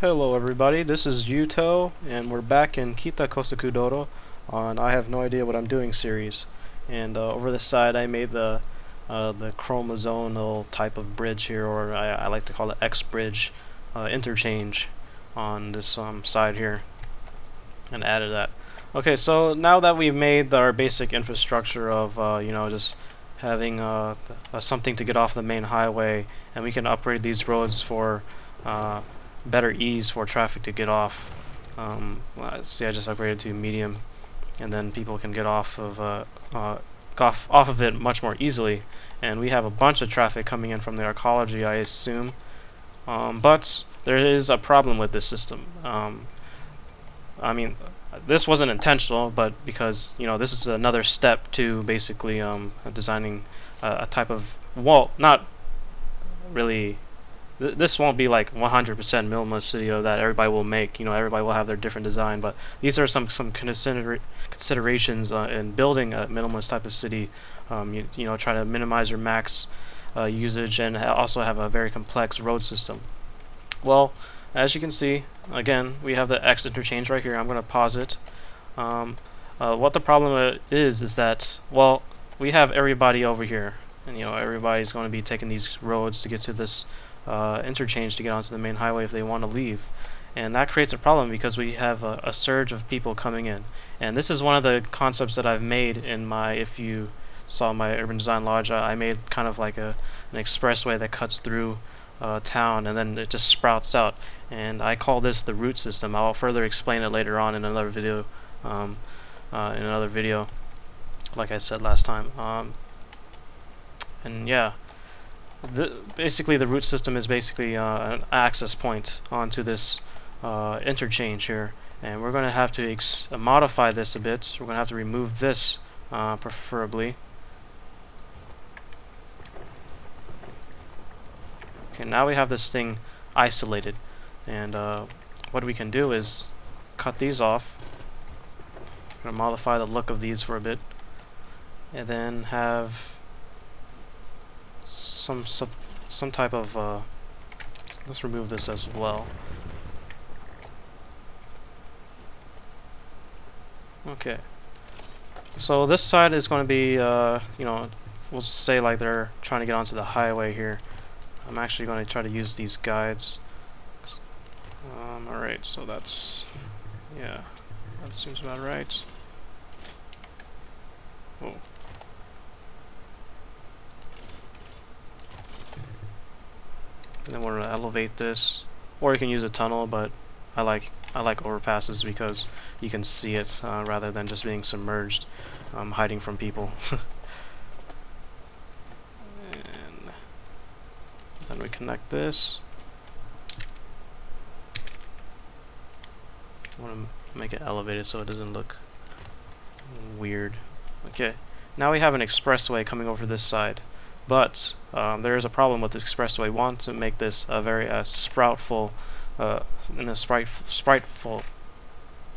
Hello everybody, this is Yuttho, and we're back in Kita Kosaku Doro on I Have No Idea What I'm Doing series. And over this side I made the chromosomal type of bridge here, or I like to call it X bridge interchange on this side here, and added that. Okay, so now that we've made our basic infrastructure of just having something to get off the main highway, and we can upgrade these roads for better ease for traffic to get off. See, I just upgraded to medium, and then people can get off of off of it much more easily. And we have a bunch of traffic coming in from the arcology, I assume. But there is a problem with this system. I mean, this wasn't intentional, but because this is another step to basically designing a type of not really. This won't be like 100% minimalist city that everybody will make. Everybody will have their different design, but these are some considerations in building a minimalist type of city. Try to minimize your max usage and also have a very complex road system. Well, as you can see, again, we have the X interchange right here. I'm going to pause it. What the problem is that, well, we have everybody over here, and everybody's going to be taking these roads to get to this interchange to get onto the main highway if they want to leave, and that creates a problem because we have a surge of people coming in. And this is one of the concepts that I've made in my, if you saw my urban design lodge, I made kind of like an expressway that cuts through town, and then it just sprouts out, and I call this the root system. I'll further explain it later on in another video, like I said last time. And yeah, basically the root system is basically an access point onto this interchange here, and we're going to have to modify this a bit. We're going to have to remove this preferably. Okay, now we have this thing isolated, and what we can do is cut these off. I'm going to modify the look of these for a bit, and then have some type of let's remove this as well. Okay, so this side is going to be we'll just say like they're trying to get onto the highway here. I'm actually going to try to use these guides. Alright, so that seems about right. Whoa. And then we're going to elevate this, or you can use a tunnel, but I like overpasses because you can see it rather than just being submerged, hiding from people. And then we connect this. I want to make it elevated so it doesn't look weird. Okay, now we have an expressway coming over this side. But there is a problem with this expressway. We want to make this a very spriteful, I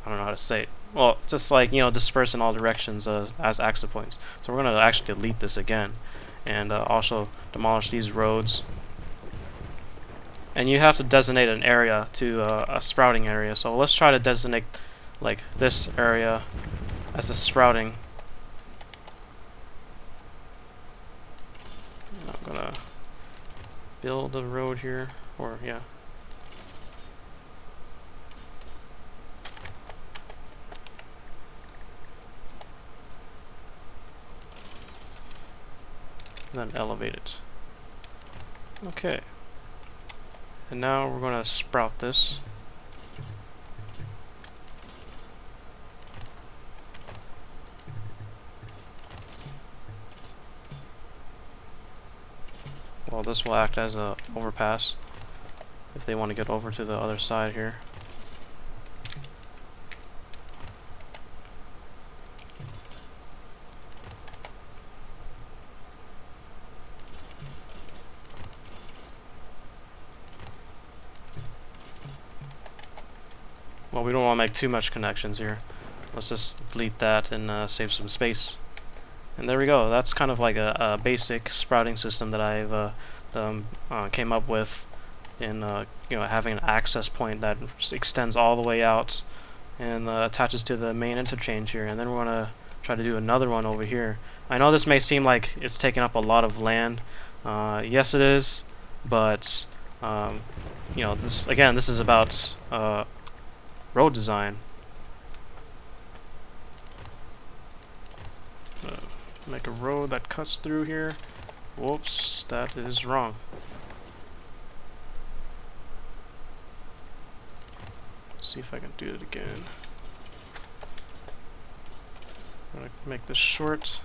don't know how to say it. Well, just like, disperse in all directions as access points. So we're going to actually delete this again, and also demolish these roads. And you have to designate an area to a sprouting area. So let's try to designate like this area as the sprouting. I'm gonna build a road here, or yeah. And then elevate it. Okay. And now we're gonna sprout this. Well, this will act as a overpass if they want to get over to the other side here. Well, we don't want to make too much connections here. Let's just delete that and save some space. And there we go. That's kind of like a basic sprouting system that I've came up with in having an access point that extends all the way out and attaches to the main interchange here. And then we're gonna try to do another one over here. I know this may seem like it's taking up a lot of land. Yes, it is, but this is about road design. Make a road that cuts through here. Whoops, that is wrong. Let's see if I can do it again. I'm gonna make this short.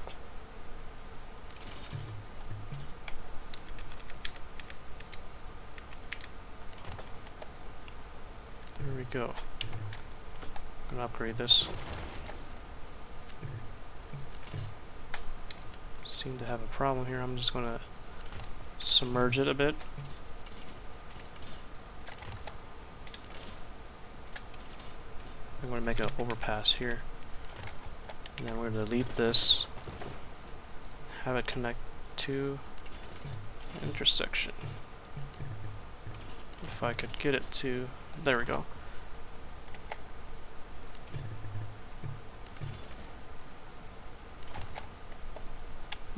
There we go. I'm gonna upgrade this. Seem to have a problem here. I'm just gonna submerge it a bit. I'm gonna make an overpass here. And then we're gonna delete this. Have it connect to intersection. If I could get it to, there we go.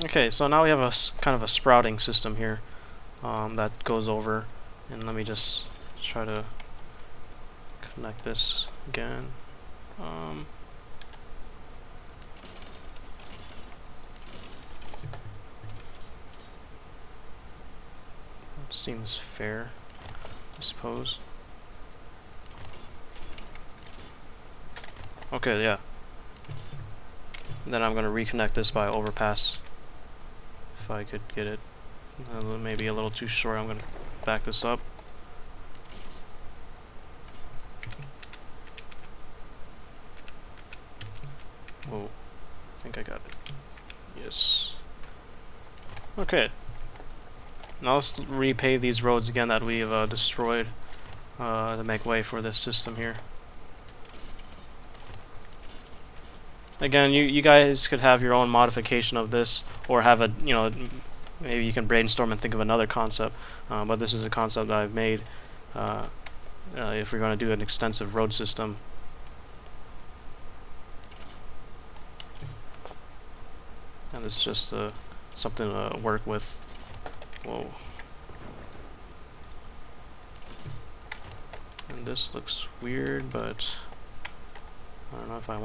Okay, so now we have a kind of a sprouting system here that goes over, and let me just try to connect this again. Seems fair, I suppose. Okay, yeah. And then I'm going to reconnect this by overpass. If I could get it. Maybe a little too short. I'm going to back this up. Whoa. I think I got it. Yes. Okay. Now let's repave these roads again that we've destroyed to make way for this system here. Again, you guys could have your own modification of this, or have a, maybe you can brainstorm and think of another concept, but this is a concept that I've made if we're going to do an extensive road system. And this is just something to work with. Whoa. And this looks weird, but I don't know if I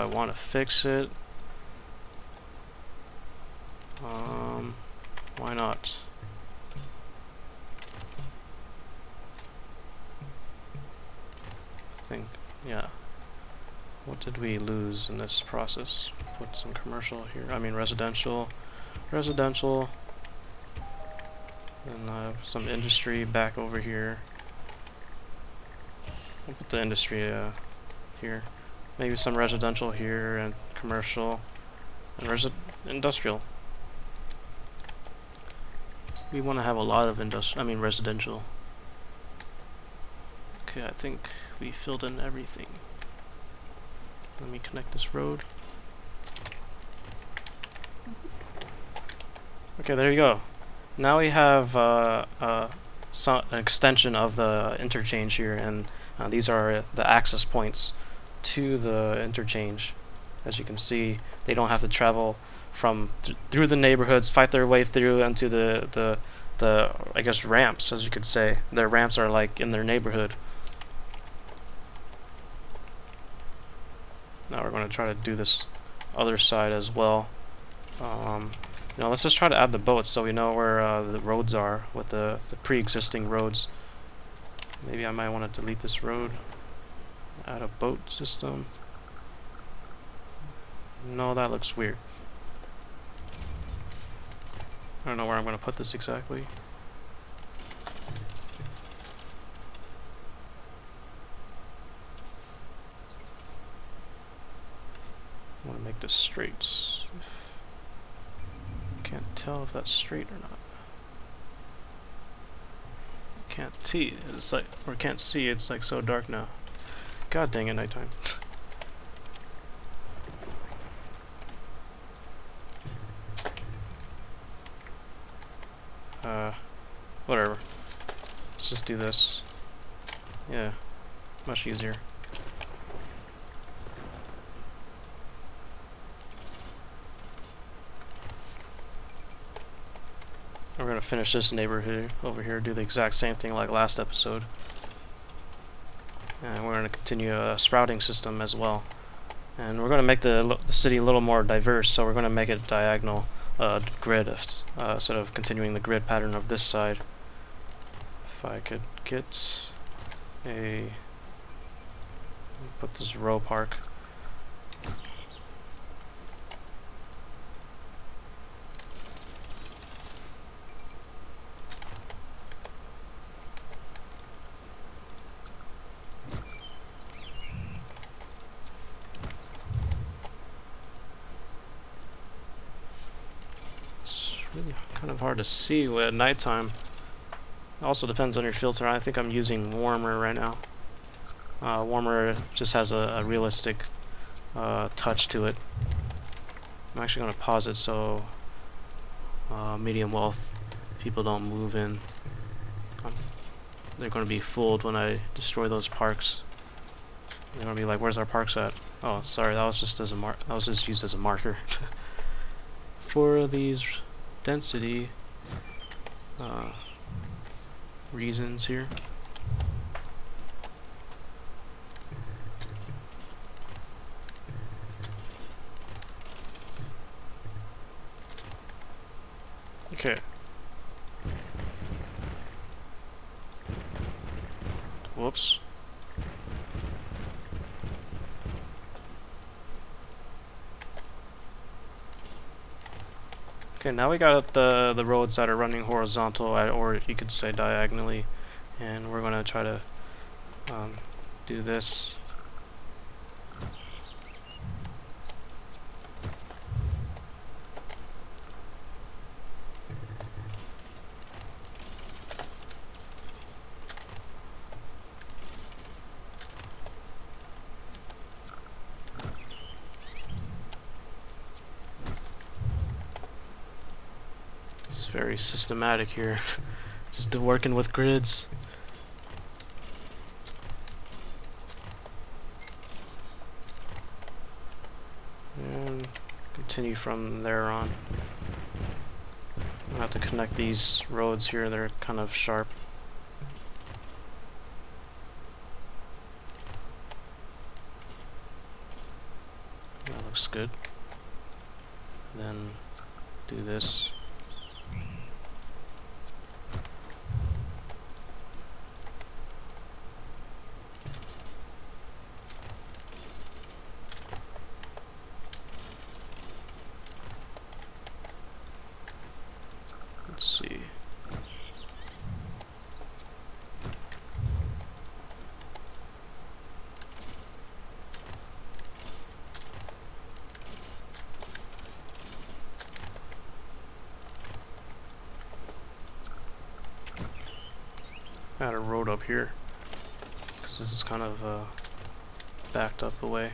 want to fix it. Why not? I think, yeah. What did we lose in this process? Put some commercial here. I mean residential. And some industry back over here. I'll put the industry here. Maybe some residential here and commercial and industrial. We want to have a lot of residential. Okay, I think we filled in everything. Let me connect this road. Okay, there you go. Now we have an extension of the interchange here, and these are the access points to the interchange. As you can see, they don't have to travel from through the neighborhoods, fight their way through into the I guess ramps, as you could say. Their ramps are like in their neighborhood. Now we're going to try to do this other side as well. Let's just try to add the boats so we know where the roads are with the pre-existing roads. Maybe I might want to delete this road. Add a boat system. No, that looks weird. I don't know where I'm going to put this exactly. I want to make this straight. Can't tell if that's straight or not. Can't see. It's like, or can't see. It's like so dark now. God dang it, nighttime. Whatever. let's just do this. Yeah, much easier. We're gonna finish this neighborhood over here, do the exact same thing like last episode. And we're gonna continue a sprouting system as well. And we're gonna make the city a little more diverse, so we're gonna make it diagonal grid instead of continuing the grid pattern of this side. If I could get a... put this row park. Really kind of hard to see at nighttime. It also depends on your filter. I think I'm using warmer right now. Warmer just has a realistic touch to it. I'm actually going to pause it so medium wealth people don't move in. They're going to be fooled when I destroy those parks. They're going to be like, "Where's our parks at?" Oh, sorry, that was just as a that was just used as a marker for these density reasons here. Okay. Whoops. Okay, now we got the roads that are running horizontal, or you could say diagonally, and we're gonna try to do this. It's very systematic here. Just working with grids. And continue from there on. I have to connect these roads here, they're kind of sharp. That looks good. Then do this. Let's see. Add a road up here, because this is kind of backed up away.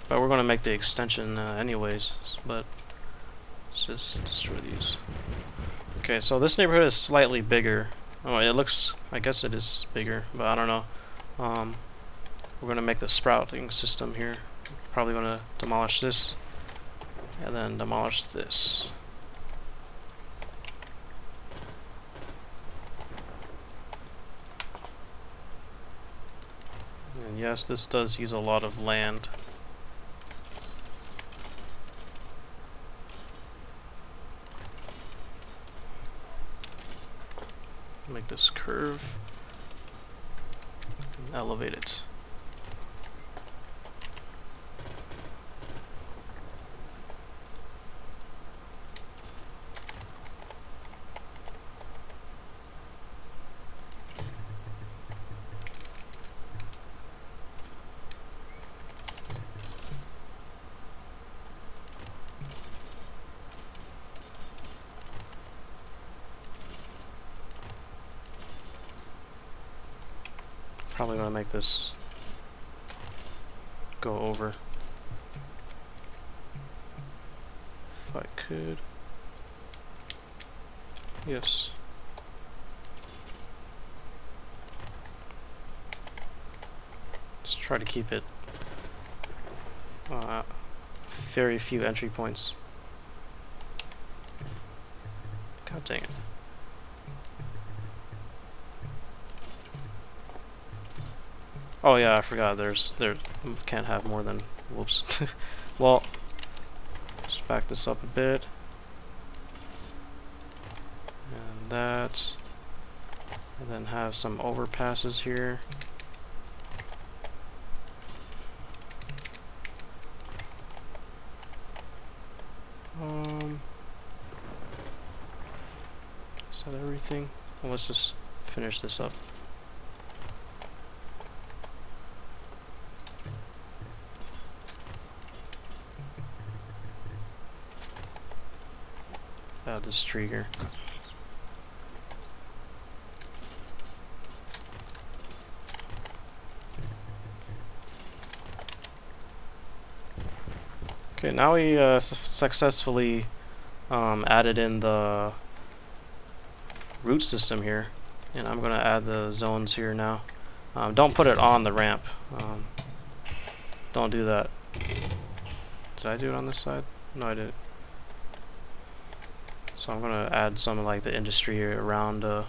But we're going to make the extension anyways, but let's just destroy these. Okay, so this neighborhood is slightly bigger. Oh, it looks, I guess it is bigger, but I don't know. We're going to make the sprouting system here. Probably going to demolish this, and then demolish this. And yes, this does use a lot of land. Make this curve and elevate it. Probably gonna make this go over. If I could. Yes. Let's try to keep it very few entry points. God dang it. Oh yeah, I forgot there can't have more than, whoops. Well, let's back this up a bit. And that. And then have some overpasses here. Is that everything? Well, let's just finish this up. Add this tree here. Okay, now we successfully added in the root system here, and I'm gonna add the zones here now. Don't put it on the ramp. Don't do that. Did I do it on this side? No, I didn't. So I'm gonna add some like the industry around the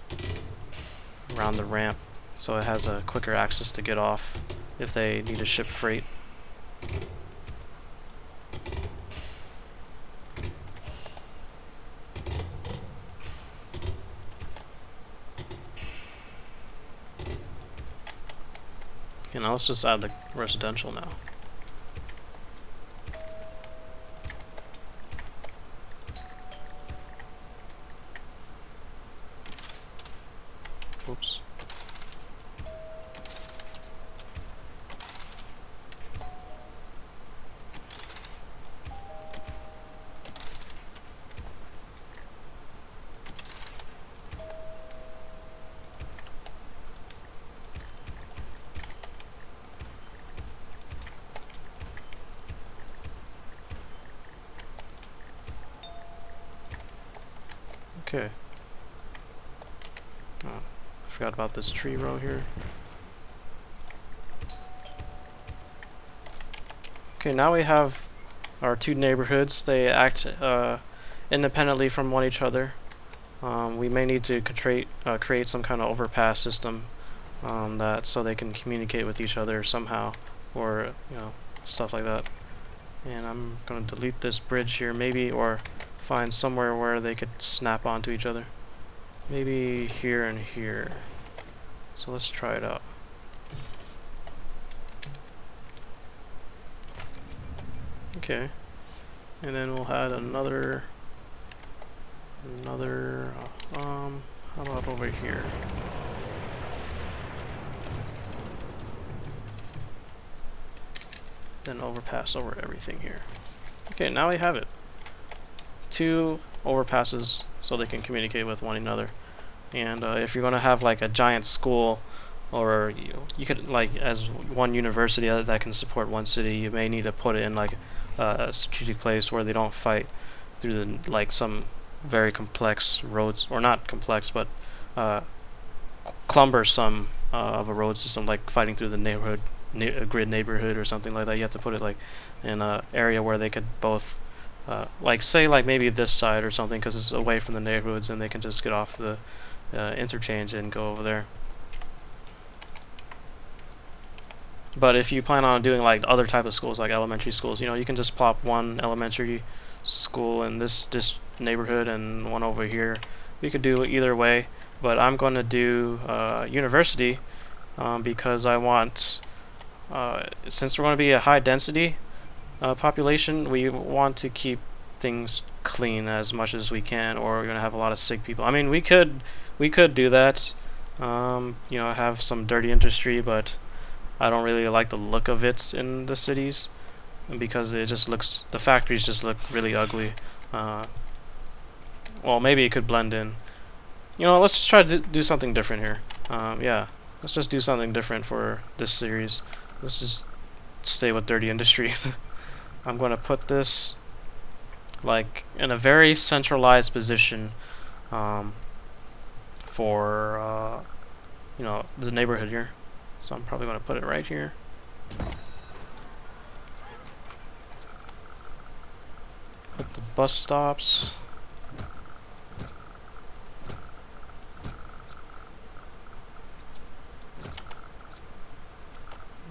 ramp, so it has a quicker access to get off if they need to ship freight. Okay, now let's just add the residential now. Oops. Okay. Oh, I forgot about this tree row here. Okay, now we have our two neighborhoods. They act independently from each other. We may need to create some kind of overpass system that so they can communicate with each other somehow, or stuff like that. And I'm going to delete this bridge here, maybe, or find somewhere where they could snap onto each other. Maybe here and here. So let's try it out. Okay. And then we'll add another how about over here? Then overpass over everything here. Okay, now we have it. Two overpasses so they can communicate with one another. And if you're going to have like a giant school, or you could like as one university that can support one city, you may need to put it in like a strategic place where they don't fight through the like some very complex roads, or not complex, but cumbersome of a road system, like fighting through the neighborhood grid neighborhood or something like that. You have to put it like in an area where they could both like say like maybe this side or something, because it's away from the neighborhoods and they can just get off the interchange and go over there. But if you plan on doing like other type of schools, like elementary schools, you can just plop one elementary school in this neighborhood and one over here. We could do it either way, but I'm going to do university because I want, since we're going to be a high density population, we want to keep things clean as much as we can, or we're going to have a lot of sick people. I mean, we could do that, have some dirty industry, but I don't really like the look of it in the cities because it just looks, the factories just look really ugly. Well, maybe it could blend in. Let's just try to do something different here. Yeah, let's just do something different for this series. Let's just stay with dirty industry. I'm going to put this like in a very centralized position for the neighborhood here. So I'm probably going to put it right here. Put the bus stops.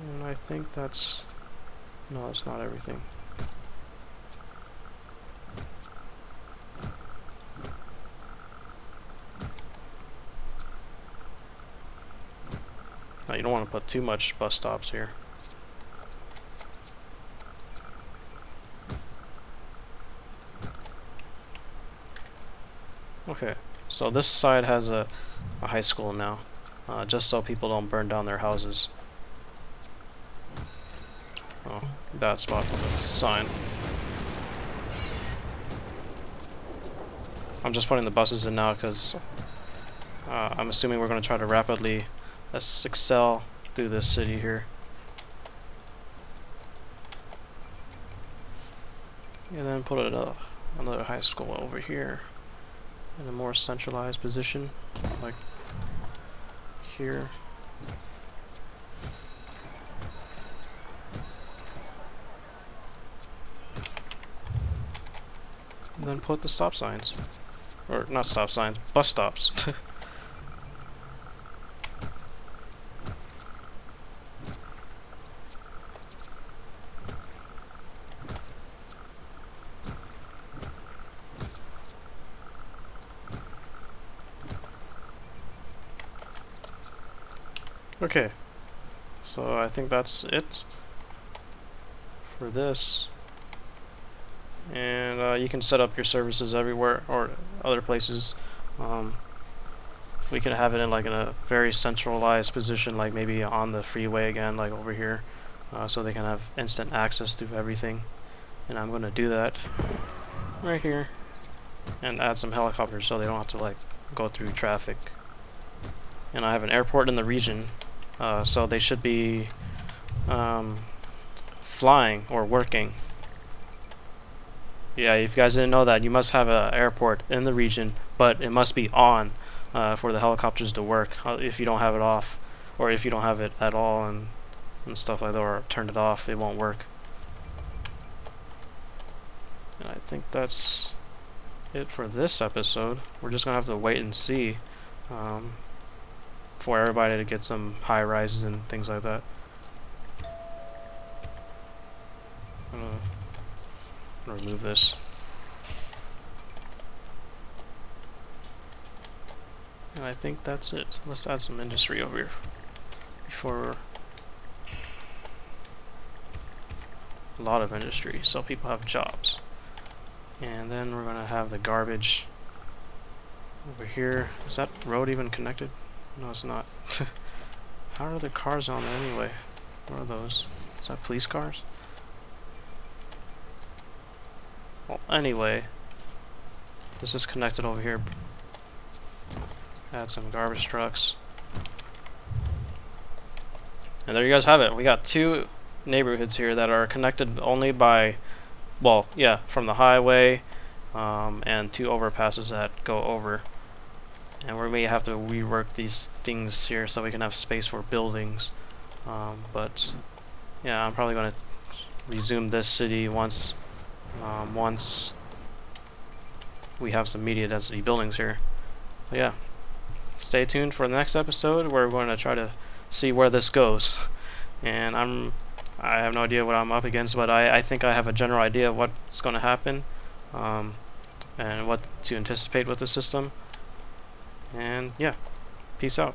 And I think that's... no, that's not everything. No, you don't want to put too much bus stops here. Okay, so this side has a high school now, just so people don't burn down their houses. Oh, bad spot for the sign. I'm just putting the buses in now because I'm assuming we're going to try to rapidly excel through this city here. And then put another high school over here in a more centralized position, like here. And then put the stop signs. Or not stop signs, bus stops. Okay, so I think that's it for this. And you can set up your services everywhere or other places. We can have it in a very centralized position, like maybe on the freeway again, like over here, so they can have instant access to everything. And I'm going to do that right here and add some helicopters so they don't have to go through traffic. And I have an airport in the region, so they should be flying or working. Yeah, if you guys didn't know that, you must have an airport in the region, but it must be on for the helicopters to work. If you don't have it off, or if you don't have it at all and stuff like that, or turn it off, it won't work. And I think that's it for this episode. We're just gonna have to wait and see for everybody to get some high rises and things like that. I'm gonna remove this. And I think that's it. Let's add some industry over here before a lot of industry, so people have jobs. And then we're gonna have the garbage over here. Is that road even connected? No, it's not. How are the cars on there anyway? What are those? Is that police cars? Well, anyway, this is connected over here. Add some garbage trucks. And there you guys have it. We got two neighborhoods here that are connected only by, well, yeah, from the highway, and two overpasses that go over. And we may have to rework these things here so we can have space for buildings. But yeah, I'm probably going to resume this city once we have some media density buildings here. But yeah, stay tuned for the next episode where we're going to try to see where this goes. And I have no idea what I'm up against, but I think I have a general idea of what's going to happen, and what to anticipate with the system. And yeah, peace out.